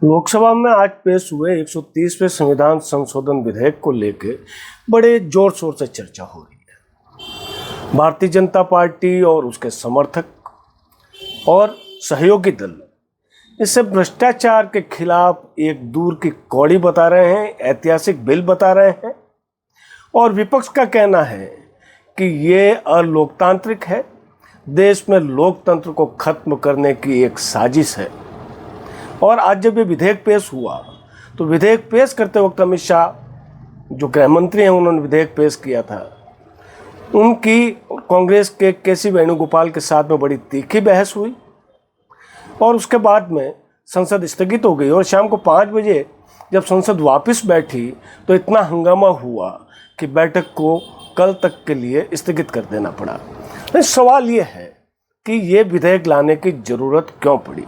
लोकसभा में आज पेश हुए 130वें संविधान संशोधन विधेयक को लेकर बड़े जोर शोर से चर्चा हो रही है। भारतीय जनता पार्टी और उसके समर्थक और सहयोगी दल इसे भ्रष्टाचार के खिलाफ एक दूर की कौड़ी बता रहे हैं, ऐतिहासिक बिल बता रहे हैं। और विपक्ष का कहना है कि ये अलोकतांत्रिक है, देश में लोकतंत्र को खत्म करने की एक साजिश है। और आज जब ये विधेयक पेश हुआ तो विधेयक पेश करते वक्त अमित शाह जो गृह मंत्री हैं, उन्होंने विधेयक पेश किया था। उनकी कांग्रेस के केसी वेणुगोपाल के साथ में बड़ी तीखी बहस हुई और उसके बाद में संसद स्थगित हो गई। और शाम को 5 बजे जब संसद वापस बैठी तो इतना हंगामा हुआ कि बैठक को कल तक के लिए स्थगित कर देना पड़ा। सवाल ये है कि ये विधेयक लाने की ज़रूरत क्यों पड़ी,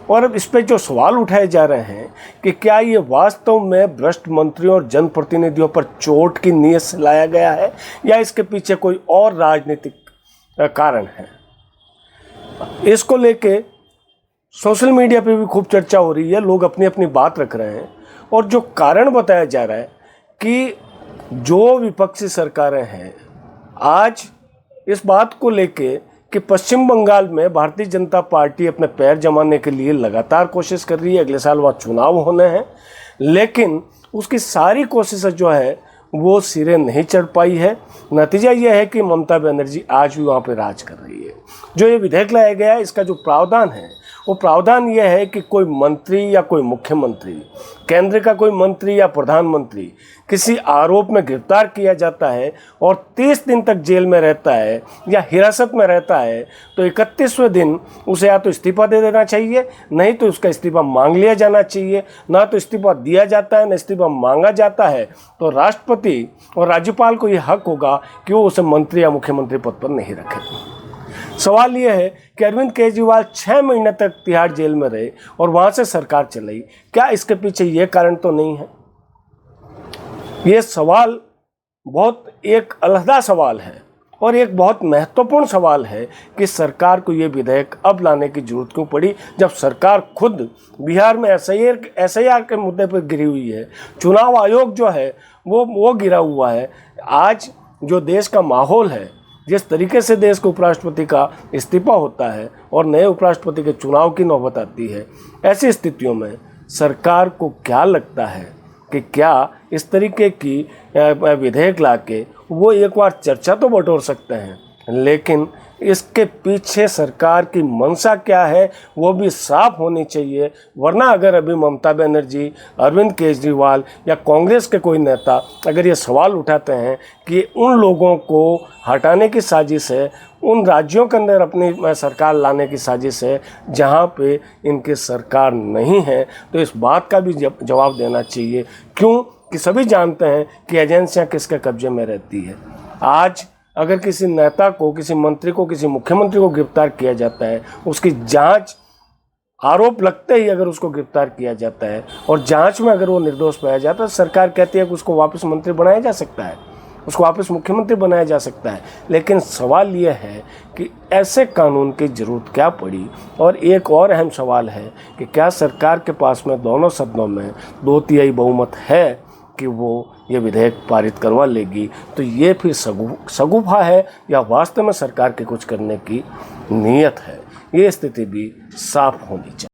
और अब इस पर जो सवाल उठाए जा रहे हैं कि क्या ये वास्तव में भ्रष्ट मंत्रियों और जनप्रतिनिधियों पर चोट की नीयत से लाया गया है या इसके पीछे कोई और राजनीतिक कारण है। इसको लेके सोशल मीडिया पे भी खूब चर्चा हो रही है, लोग अपनी अपनी बात रख रहे हैं। और जो कारण बताया जा रहा है कि जो विपक्षी सरकारें हैं आज इस बात को लेके कि पश्चिम बंगाल में भारतीय जनता पार्टी अपने पैर जमाने के लिए लगातार कोशिश कर रही है। अगले साल वहाँ चुनाव होने हैं, लेकिन उसकी सारी कोशिशें जो है वो सिरे नहीं चढ़ पाई है। नतीजा ये है कि ममता बनर्जी आज भी वहाँ पे राज कर रही है। जो ये विधेयक लाया गया है, इसका जो प्रावधान है वो प्रावधान ये है कि कोई मंत्री या कोई मुख्यमंत्री, केंद्र का कोई मंत्री या प्रधानमंत्री किसी आरोप में गिरफ्तार किया जाता है और 30 दिन तक जेल में रहता है या हिरासत में रहता है तो 31वें दिन उसे या तो इस्तीफा दे देना चाहिए, नहीं तो उसका इस्तीफा मांग लिया जाना चाहिए। ना तो इस्तीफा दिया जाता है, न इस्तीफा मांगा जाता है तो राष्ट्रपति और राज्यपाल को ये हक होगा कि वो उसे मंत्री या मुख्यमंत्री पद पर नहीं रखे। सवाल यह है कि अरविंद केजरीवाल 6 महीने तक तिहाड़ जेल में रहे और वहाँ से सरकार चलाई, क्या इसके पीछे ये कारण तो नहीं है? ये सवाल बहुत एक अलहदा सवाल है और एक बहुत महत्वपूर्ण सवाल है कि सरकार को ये विधेयक अब लाने की जरूरत क्यों पड़ी, जब सरकार खुद बिहार में एसआईआर के मुद्दे पर गिरी हुई है। चुनाव आयोग जो है वो गिरा हुआ है। आज जो देश का माहौल है, जिस तरीके से देश के उपराष्ट्रपति का इस्तीफा होता है और नए उपराष्ट्रपति के चुनाव की नौबत आती है, ऐसी स्थितियों में सरकार को क्या लगता है कि क्या इस तरीके की विधेयक लाके वो एक बार चर्चा तो बटोर सकते हैं, लेकिन इसके पीछे सरकार की मंशा क्या है वो भी साफ होनी चाहिए। वरना अगर अभी ममता बनर्जी, अरविंद केजरीवाल या कांग्रेस के कोई नेता अगर ये सवाल उठाते हैं कि उन लोगों को हटाने की साजिश है, उन राज्यों के अंदर अपनी सरकार लाने की साजिश है जहाँ पे इनकी सरकार नहीं है, तो इस बात का भी जवाब देना चाहिए। क्यों कि सभी जानते हैं कि एजेंसियाँ किसके कब्जे में रहती है। आज अगर किसी नेता को, किसी मंत्री को, किसी मुख्यमंत्री को गिरफ्तार किया जाता है, उसकी जांच, आरोप लगते ही अगर उसको गिरफ्तार किया जाता है और जांच में अगर वो निर्दोष पाया जाता है, सरकार कहती है कि उसको वापस मंत्री बनाया जा सकता है, उसको वापस मुख्यमंत्री बनाया जा सकता है। लेकिन सवाल ये है कि ऐसे कानून की ज़रूरत क्या पड़ी। और एक और अहम सवाल है कि क्या सरकार के पास में दोनों सदनों में 2/3 बहुमत है कि वो ये विधेयक पारित करवा लेगी। तो ये फिर शगुफा है या वास्तव में सरकार के कुछ करने की नीयत है, ये स्थिति भी साफ होनी चाहिए।